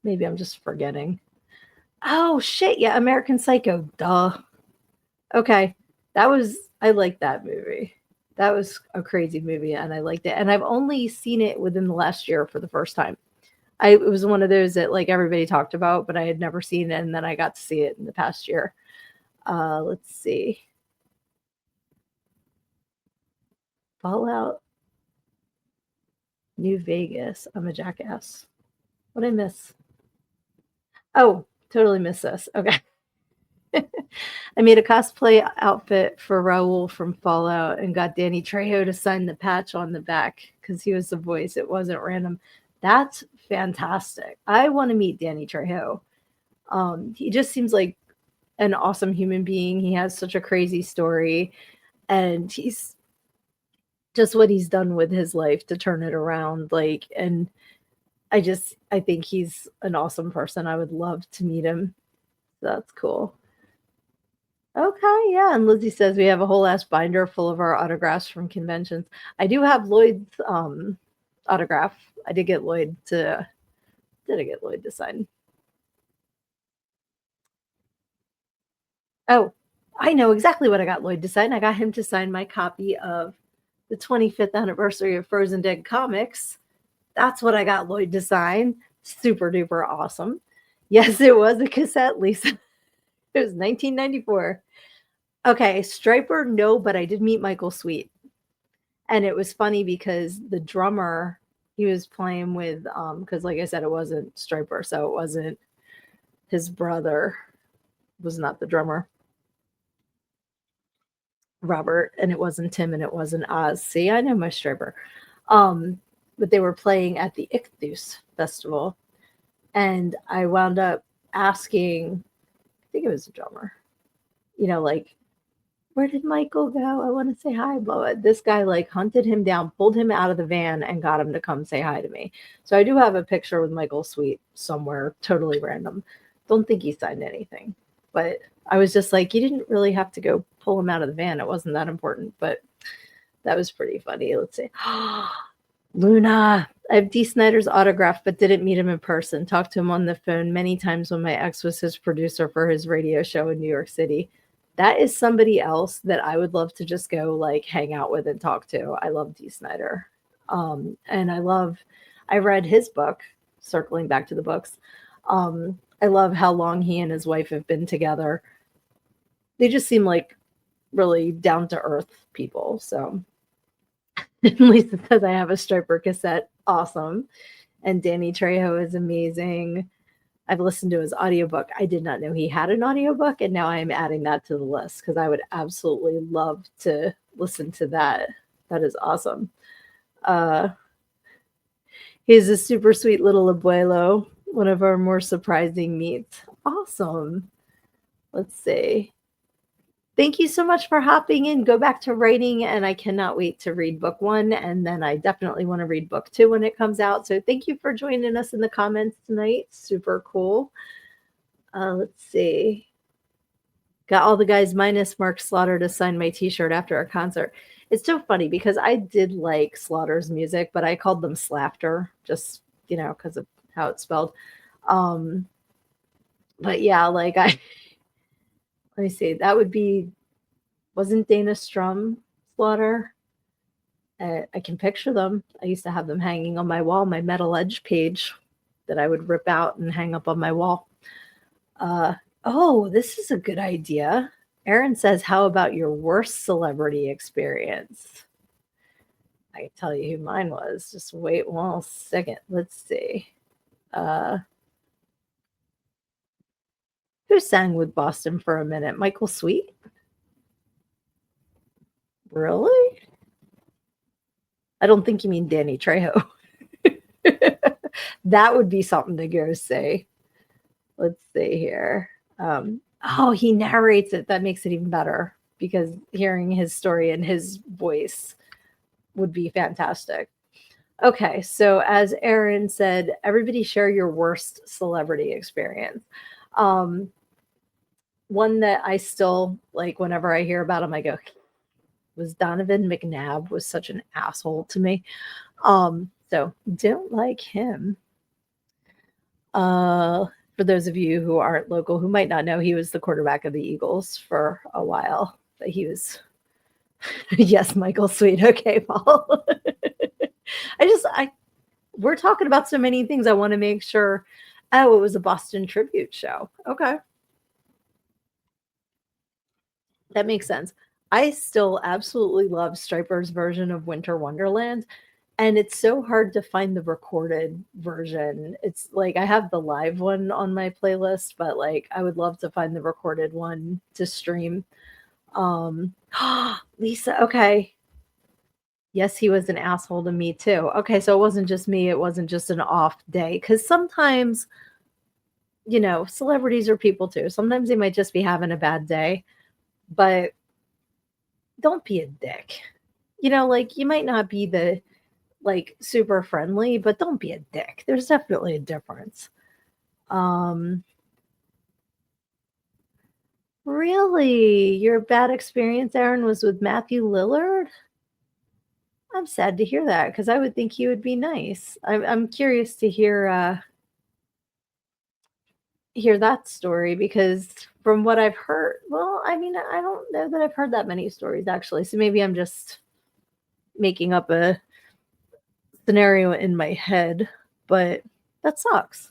Maybe I'm just forgetting. Oh shit, yeah, American Psycho. Duh. Okay. I liked that movie. That was a crazy movie and I liked it. And I've only seen it within the last year for the first time. It was one of those that like everybody talked about, but I had never seen it, and then I got to see it in the past year. Let's see. Fallout New Vegas. I'm a jackass. What did I miss? Oh, totally missed this. Okay. I made a cosplay outfit for Raul from Fallout and got Danny Trejo to sign the patch on the back because he was the voice. It wasn't random. That's fantastic. I want to meet Danny Trejo. He just seems like an awesome human being. He has such a crazy story, and he's just what he's done with his life to turn it around. Like, and I think he's an awesome person. I would love to meet him. That's cool. Okay, yeah. And Lizzie says we have a whole ass binder full of our autographs from conventions. I do have Lloyd's autograph. I did get Lloyd to sign. Oh, I know exactly what I got Lloyd to sign. I got him to sign my copy of the 25th anniversary of Frozen Dead comics. That's what I got Lloyd to sign. Super duper awesome. Yes, it was a cassette, Lisa. It was 1994. Okay, Striper, no, but I did meet Michael Sweet. And it was funny because the drummer he was playing with, because like I said, it wasn't Striper, so it wasn't his brother, was not the drummer, Robert, and it wasn't Tim, and it wasn't Oz. See, I know my Striper. But they were playing at the Ichthus Festival, and I wound up asking, I think it was the drummer, like, where did Michael go? I want to say hi, blah. This guy like hunted him down, pulled him out of the van, and got him to come say hi to me. So I do have a picture with Michael Sweet somewhere, totally random. Don't think he signed anything, but I was just like, you didn't really have to go pull him out of the van. It wasn't that important, but that was pretty funny. Let's see. Luna. I have Dee Snider's autograph, but didn't meet him in person. Talked to him on the phone many times when my ex was his producer for his radio show in New York City. That is somebody else that I would love to just go like hang out with and talk to. I love Dee Snider. And I read his book, circling back to the books. I love how long he and his wife have been together. They just seem like really down to earth people. So Lisa says I have a Striper cassette. Awesome. And Danny Trejo is amazing. I've listened to his audiobook. I did not know he had an audiobook, and now I'm adding that to the list because I would absolutely love to listen to that. That is awesome. He's a super sweet little abuelo, one of our more surprising meets. Awesome. Let's see. Thank you so much for hopping in. Go back to writing, and I cannot wait to read book 1, and then I definitely want to read book 2 when it comes out. So thank you for joining us in the comments tonight. Super cool. Let's see. Got all the guys minus Mark Slaughter to sign my t-shirt after a concert. It's so funny because I did like Slaughter's music, but I called them Slafter just, because of how it's spelled. But yeah, like let me see, that would be, wasn't Dana Strum Slaughter? I can picture them. I used to have them hanging on my wall, my Metal Edge page that I would rip out and hang up on my wall. Oh, this is a good idea. Aaron says, how about your worst celebrity experience? I can tell you who mine was. Just wait 1 second. Let's see. Who sang with Boston for a minute? Michael Sweet? Really? I don't think you mean Danny Trejo. That would be something to go say. Let's see here. Oh, he narrates it. That makes it even better because hearing his story and his voice would be fantastic. Okay, so as Aaron said, everybody share your worst celebrity experience. One that I still like whenever I hear about him, I go, was Donovan McNabb was such an asshole to me. So don't like him. For those of you who aren't local, who might not know, he was the quarterback of the Eagles for a while, but he was, yes, Michael Sweet. Okay, Paul. We're talking about so many things. I want to make sure. Oh, it was a Boston tribute show. Okay. That makes sense. I still absolutely love Striper's version of Winter Wonderland. And it's so hard to find the recorded version. It's like I have the live one on my playlist, but like I would love to find the recorded one to stream. Lisa, okay. Yes, he was an asshole to me too. Okay, so it wasn't just me, it wasn't just an off day. Because sometimes, celebrities are people too. Sometimes they might just be having a bad day, but don't be a dick. Like you might not be the like super friendly, but don't be a dick. There's definitely a difference. Really? Your bad experience, Aaron, was with Matthew Lillard? I'm sad to hear that because I would think he would be nice. I'm curious to hear that story because from what I've heard, well, I mean, I don't know that I've heard that many stories actually. So maybe I'm just making up a scenario in my head, but that sucks.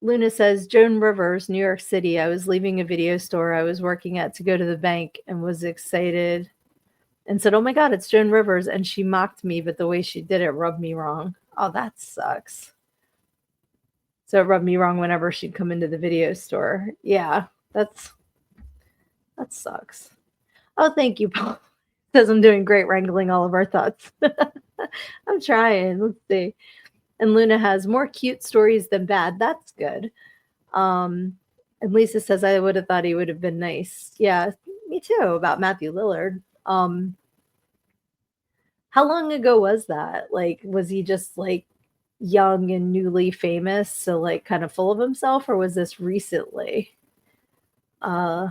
Luna says, Joan Rivers, New York City. I was leaving a video store I was working at to go to the bank and was excited and said, "Oh my God, it's Joan Rivers." And she mocked me, but the way she did it rubbed me wrong. Oh, that sucks. So it rubbed me wrong whenever she'd come into the video store. Yeah, that sucks. Oh, thank you, Paul. Says I'm doing great wrangling all of our thoughts. I'm trying. Let's see. And Luna has more cute stories than bad. That's good. And Lisa says I would have thought he would have been nice. Yeah, me too, about Matthew Lillard. How long ago was that? Like, was he just like young and newly famous, so like kind of full of himself, or was this recently? Uh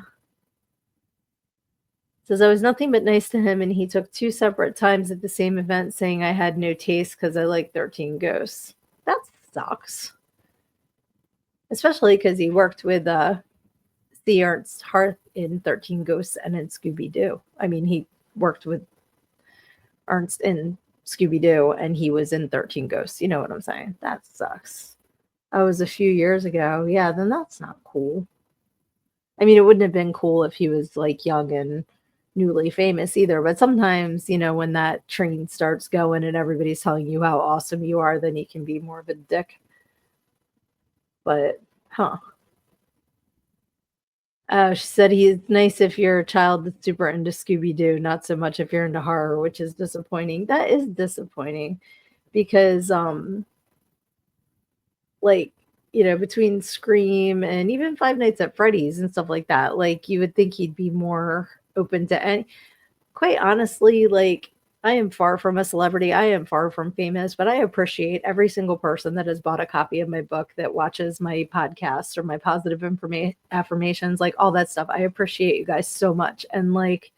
Says I was nothing but nice to him and he took two separate times at the same event saying I had no taste because I like 13 Ghosts. That sucks. Especially because he worked with C. Ernst Hart in 13 Ghosts and in Scooby Doo. I mean, he worked with Ernst in Scooby Doo and he was in 13 Ghosts. You know what I'm saying? That sucks. That was a few years ago. Yeah, then that's not cool. I mean, it wouldn't have been cool if he was like young and newly famous either. But sometimes, when that train starts going and everybody's telling you how awesome you are, then you can be more of a dick. But, huh. She said he's nice if you're a child that's super into Scooby Doo, not so much if you're into horror, which is disappointing. That is disappointing because, like, between Scream and even Five Nights at Freddy's and stuff like that, like, you would think he'd be more open to any. Quite honestly, like, I am far from a celebrity. I am far from famous, but I appreciate every single person that has bought a copy of my book, that watches my podcast or my positive affirmations, like all that stuff. I appreciate you guys so much. And like,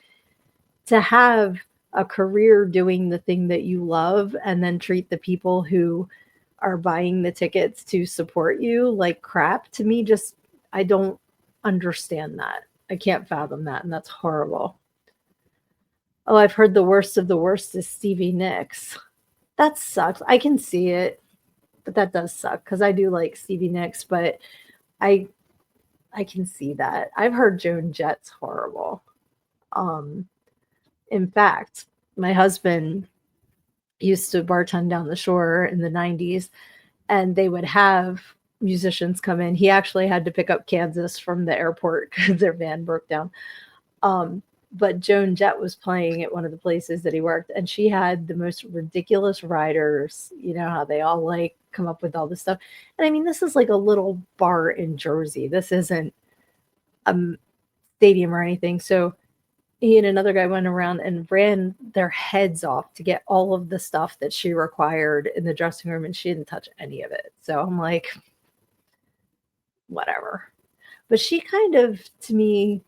to have a career doing the thing that you love and then treat the people who are buying the tickets to support you like crap, to me, just, I don't understand that. I can't fathom that. And that's horrible. Oh, I've heard the worst of the worst is Stevie Nicks. That sucks. I can see it, but that does suck because I do like Stevie Nicks, but I I can see that. I've heard Joan Jett's horrible. Um, in fact, my husband used to bartend down the shore in the 90s, and they would have musicians come in. He actually had to pick up Kansas from the airport because their van broke down. Um, but Joan Jett was playing at one of the places that he worked, and she had the most ridiculous riders. You know how they all like come up with all this stuff. And I mean, this is like a little bar in Jersey. This isn't a stadium or anything. So he and another guy went around and ran their heads off to get all of the stuff that she required in the dressing room, and she didn't touch any of it. So I'm like, whatever. But she kind of, to me,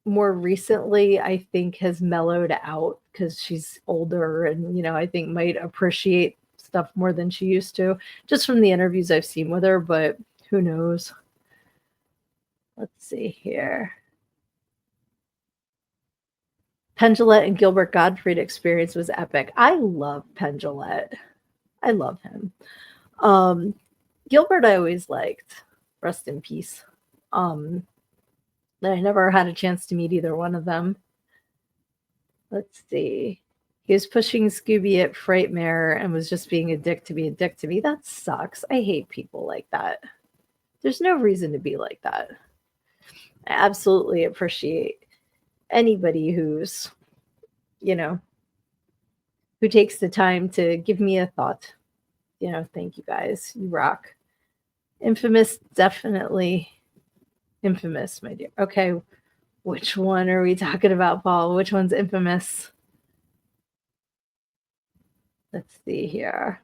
more recently, I think has mellowed out because she's older and, I think might appreciate stuff more than she used to, just from the interviews I've seen with her, but who knows? Let's see here. Penn and Gilbert Gottfried experience was epic. I love Penn. I love him. Gilbert I always liked. Rest in peace. I never had a chance to meet either one of them. Let's see. He was pushing Scooby at Frightmare and was just being a dick to be a dick to me. That sucks. I hate people like that. There's no reason to be like that. I absolutely appreciate anybody who's, who takes the time to give me a thought. Thank you guys. You rock. Infamous, definitely infamous, my dear. Okay, which one are we talking about, Paul? Which one's infamous? Let's see here.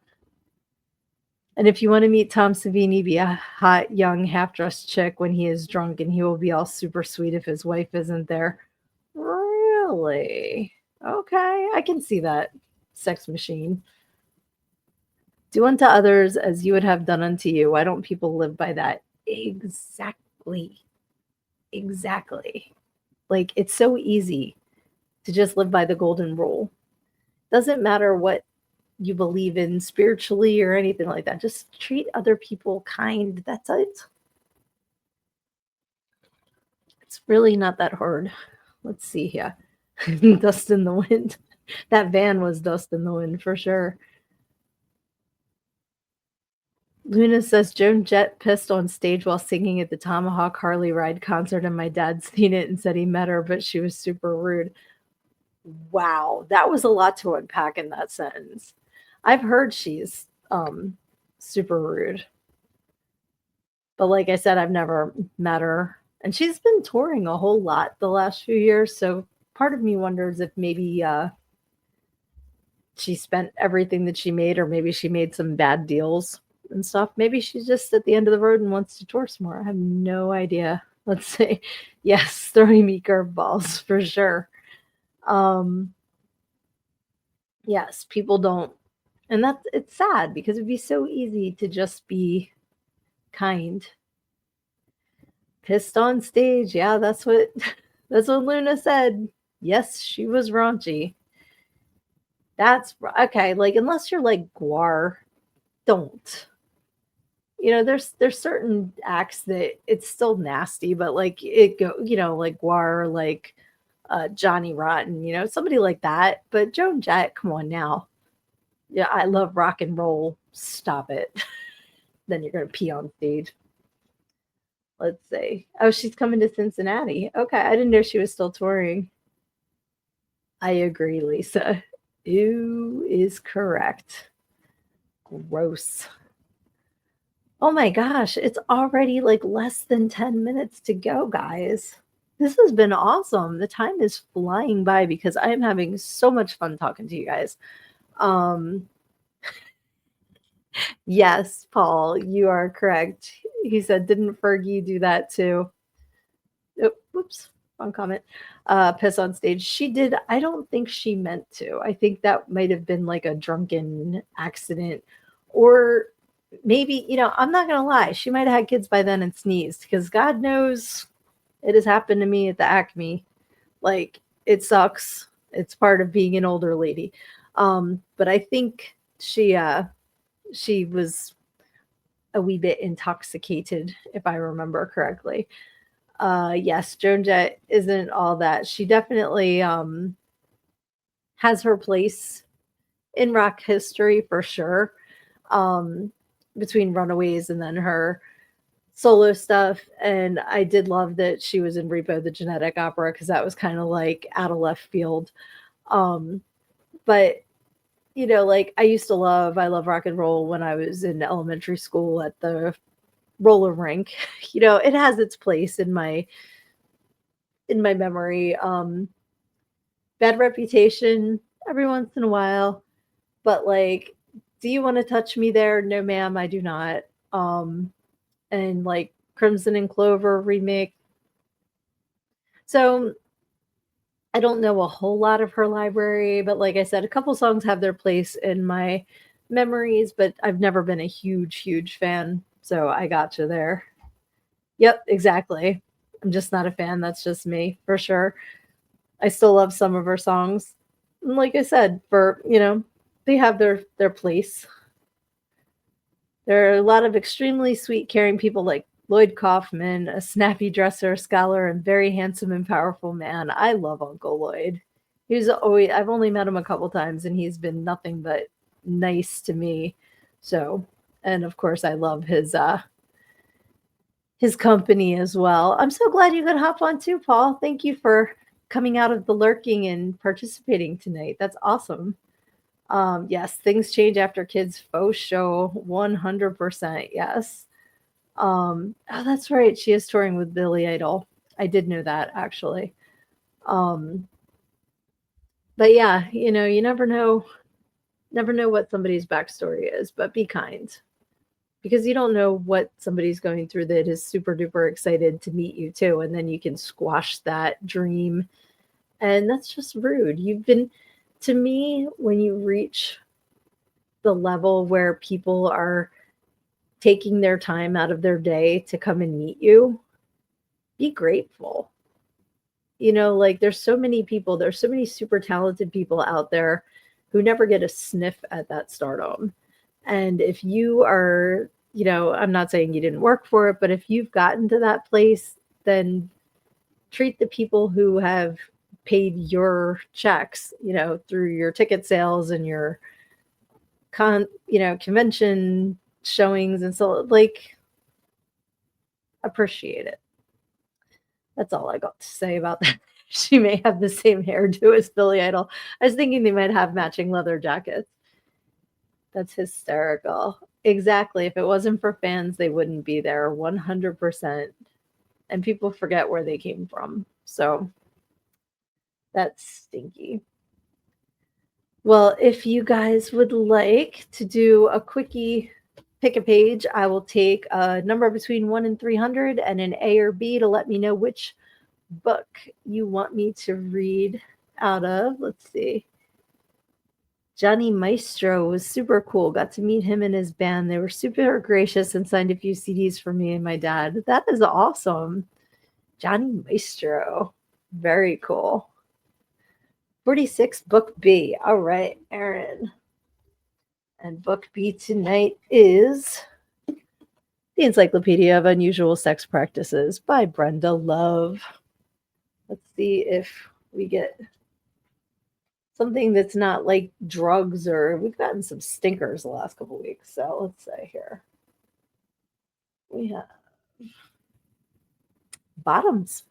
And if you want to meet Tom Savini, be a hot, young, half-dressed chick when he is drunk, and he will be all super sweet if his wife isn't there. Really? Okay, I can see that. Sex machine. Do unto others as you would have done unto you. Why don't people live by that? Exactly. Exactly. Like, it's so easy to just live by the golden rule. Doesn't matter what you believe in spiritually or anything like that. Just treat other people kind. That's it. It's really not that hard. Let's see here. Dust in the wind. That van was dust in the wind for sure. Luna says Joan Jett pissed on stage while singing at the Tomahawk Harley Ride concert, and my dad seen it and said he met her, but she was super rude. Wow, that was a lot to unpack in that sentence. I've heard she's super rude. But like I said, I've never met her. And she's been touring a whole lot the last few years, so part of me wonders if maybe she spent everything that she made, or maybe she made some bad deals and stuff. Maybe she's just at the end of the road and wants to tour some more. I have no idea. Let's say, yes, throwing me curveballs for sure. Um, yes, people don't, and that's it's sad because it'd be so easy to just be kind. Pissed on stage, yeah, that's what that's what Luna said. Yes, she was raunchy. That's okay. Like, unless you're like Guar, don't. There's certain acts that it's still nasty, but like it go, like Guar, like Johnny Rotten, somebody like that. But Joan Jett, come on now. Yeah, I love rock and roll. Stop it. Then you're gonna pee on stage. Let's see. Oh, she's coming to Cincinnati. Okay, I didn't know she was still touring. I agree, Lisa. Ew is correct. Gross. Oh my gosh, it's already like less than 10 minutes to go, guys. This has been awesome. The time is flying by because I am having so much fun talking to you guys. Um, yes, Paul, you are correct. He said, didn't Fergie do that too? Oh, whoops, wrong comment. Piss on stage. She did. I don't think she meant to. I think that might have been like a drunken accident, or maybe, I'm not gonna lie, she might have had kids by then and sneezed, because God knows it has happened to me at the Acme. Like, it sucks. It's part of being an older lady. But I think she was a wee bit intoxicated, if I remember correctly. Yes, Joan Jett isn't all that. She definitely has her place in rock history for sure. Um, Between Runaways and then her solo stuff. And I did love that she was in Repo the Genetic Opera, because that was kind of like out of left field. But like, I love rock and roll when I was in elementary school at the roller rink. It has its place in my memory. Bad Reputation every once in a while, but like, do you want to touch me there? No, ma'am, I do not. And like Crimson and Clover remake. So I don't know a whole lot of her library, but like I said, a couple songs have their place in my memories, but I've never been a huge, huge fan. So I got you there. Yep, exactly. I'm just not a fan. That's just me for sure. I still love some of her songs. And like I said, they have their place. There are a lot of extremely sweet, caring people like Lloyd Kaufman, a snappy dresser, scholar, and very handsome and powerful man. I love Uncle Lloyd. I've only met him a couple times, and he's been nothing but nice to me. So, and of course, I love his company as well. I'm so glad you could hop on too, Paul. Thank you for coming out of the lurking and participating tonight. That's awesome. Yes, things change after kids faux show. 100%. Yes. Oh, that's right. She is touring with Billy Idol. I did know that, actually. Um, but yeah, you never know what somebody's backstory is, but be kind, because you don't know what somebody's going through that is super duper excited to meet you too, and then you can squash that dream And that's just rude. To me, when you reach the level where people are taking their time out of their day to come and meet you, be grateful. Like there's so many people, there's so many super talented people out there who never get a sniff at that stardom. And if you are, I'm not saying you didn't work for it, but if you've gotten to that place, then treat the people who have paid your checks, through your ticket sales and your convention showings, and so like appreciate it. That's all I got to say about that. She may have the same hairdo as Billy Idol. I was thinking they might have matching leather jackets. That's hysterical. Exactly. If it wasn't for fans, they wouldn't be there 100%. And people forget where they came from. So that's stinky. Well, if you guys would like to do a quickie pick a page, I will take a number between 1 and 300 and an A or B to let me know which book you want me to read out of. Let's see. Johnny Maestro was super cool. Got to meet him and his band. They were super gracious and signed a few CDs for me and my dad. That is awesome. Johnny Maestro. Very cool. 46, book B. All right, Erin. And book B tonight is The Encyclopedia of Unusual Sex Practices by Brenda Love. Let's see if we get something that's not like drugs, or we've gotten some stinkers the last couple weeks. So let's say here we have bottoms.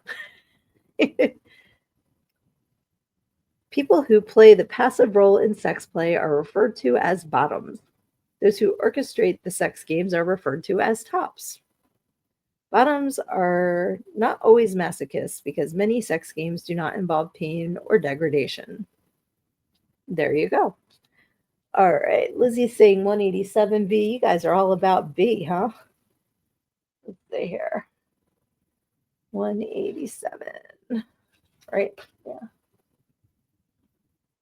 People who play the passive role in sex play are referred to as bottoms. Those who orchestrate the sex games are referred to as tops. Bottoms are not always masochists because many sex games do not involve pain or degradation. There you go. All right, Lizzie's saying 187B. You guys are all about B, huh? Let's see here. 187. Right? Yeah.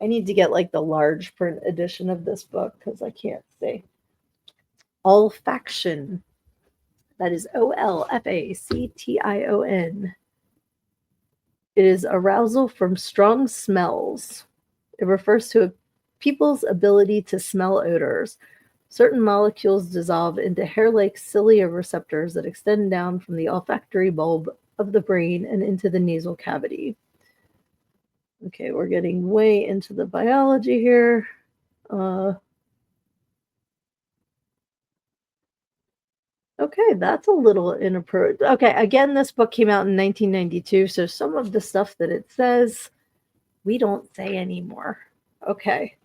I need to get like the large print edition of this book because I can't see. Olfaction. That is Olfaction. It is arousal from strong smells. It refers to people's ability to smell odors. Certain molecules dissolve into hair-like cilia receptors that extend down from the olfactory bulb of the brain and into the nasal cavity. Okay, we're getting way into the biology here. Okay, that's a little inappropriate. Okay, again, this book came out in 1992, so some of the stuff that it says, we don't say anymore. Okay.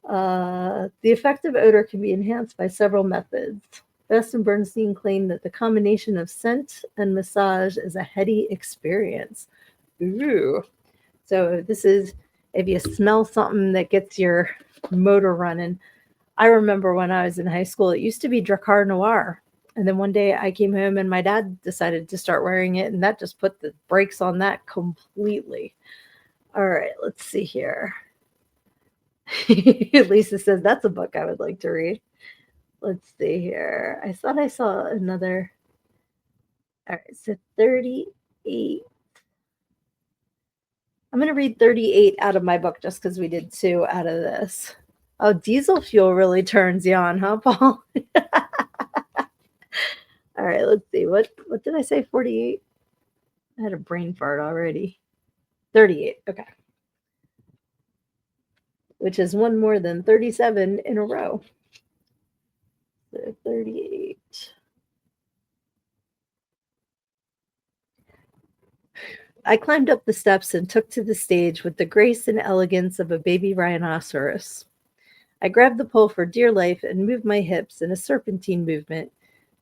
The effect of odor can be enhanced by several methods. Best and Bernstein claim that the combination of scent and massage is a heady experience. Ooh. So this is if you smell something that gets your motor running. I remember when I was in high school, it used to be Drakkar Noir. And then one day I came home and my dad decided to start wearing it, and that just put the brakes on that completely. All right, let's see here. Lisa says that's a book I would like to read. Let's see here. I thought I saw another. All right, so 38. I'm going to read 38 out of my book just because we did 2 out of this. Oh, diesel fuel really turns you on, huh, Paul? All right, let's see. What did I say? 48? I had a brain fart already. 38. Okay. Which is one more than 37 in a row. So 38. I climbed up the steps and took to the stage with the grace and elegance of a baby rhinoceros. I grabbed the pole for dear life and moved my hips in a serpentine movement,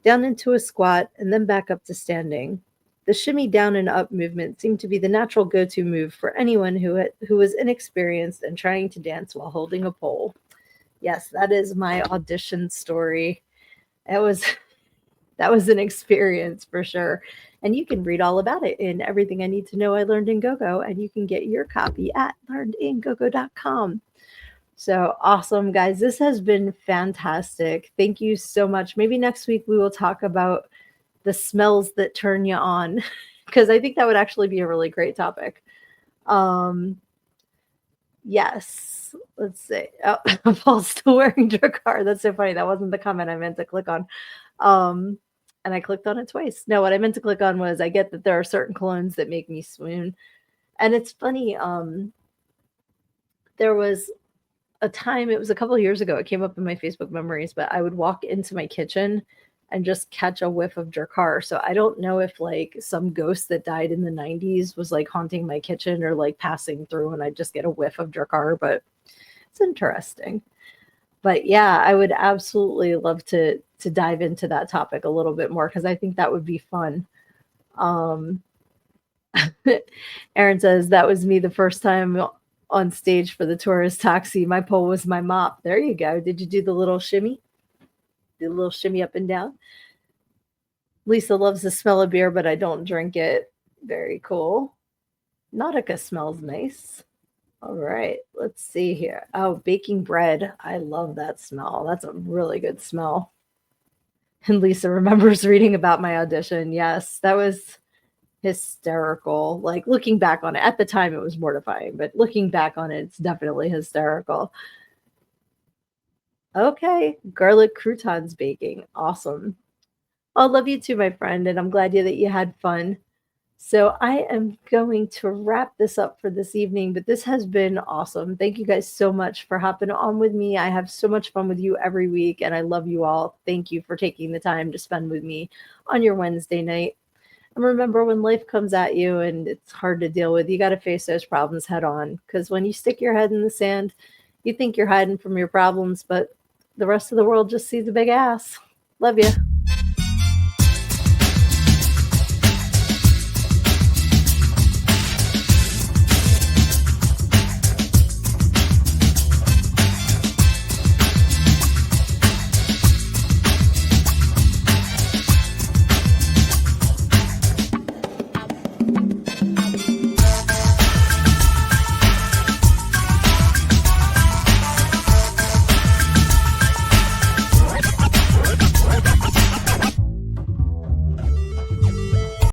down into a squat and then back up to standing. The shimmy down and up movement seemed to be the natural go-to move for anyone who was inexperienced and trying to dance while holding a pole. Yes, that is my audition story. It was that was an experience for sure. And you can read all about it in Everything I Need to Know I Learned in GoGo, and you can get your copy at learnedingogo.com. So awesome, guys. This has been fantastic. Thank you so much. Maybe next week we will talk about the smells that turn you on, because I think that would actually be a really great topic. Yes. Let's see. Oh, Paul's still wearing Drakkar. That's so funny. That wasn't the comment I meant to click on. And I clicked on it twice. No, what I meant to click on was I get that there are certain colognes that make me swoon. And it's funny. There was a time, it was a couple of years ago, it came up in my Facebook memories, but I would walk into my kitchen and just catch a whiff of Drakkar. So I don't know if like some ghost that died in the 90s was like haunting my kitchen or like passing through and I just get a whiff of Drakkar, but it's interesting. But yeah, I would absolutely love to dive into that topic a little bit more because I think that would be fun. Um, Aaron says that was me the first time on stage for the tourist taxi. My pole was my mop. There you go. Did you do the little shimmy? The little shimmy up and down? Lisa loves the smell of beer, but I don't drink it. Very cool. Nautica smells nice. All right, let's see here. Oh, baking bread. I love that smell. That's a really good smell. And Lisa remembers reading about my audition. Yes, that was hysterical. Like looking back on it, at the time it was mortifying, but looking back on it, it's definitely hysterical. Okay, garlic croutons baking. Awesome. I love you too, my friend, and I'm glad that you had fun. So I am going to wrap this up for this evening, but this has been awesome. Thank you guys so much for hopping on with me. I have so much fun with you every week, and I love you all. Thank you for taking the time to spend with me on your Wednesday night. And remember, when life comes at you and it's hard to deal with, you got to face those problems head on. Because when you stick your head in the sand, you think you're hiding from your problems, but the rest of the world just sees a big ass. Love you.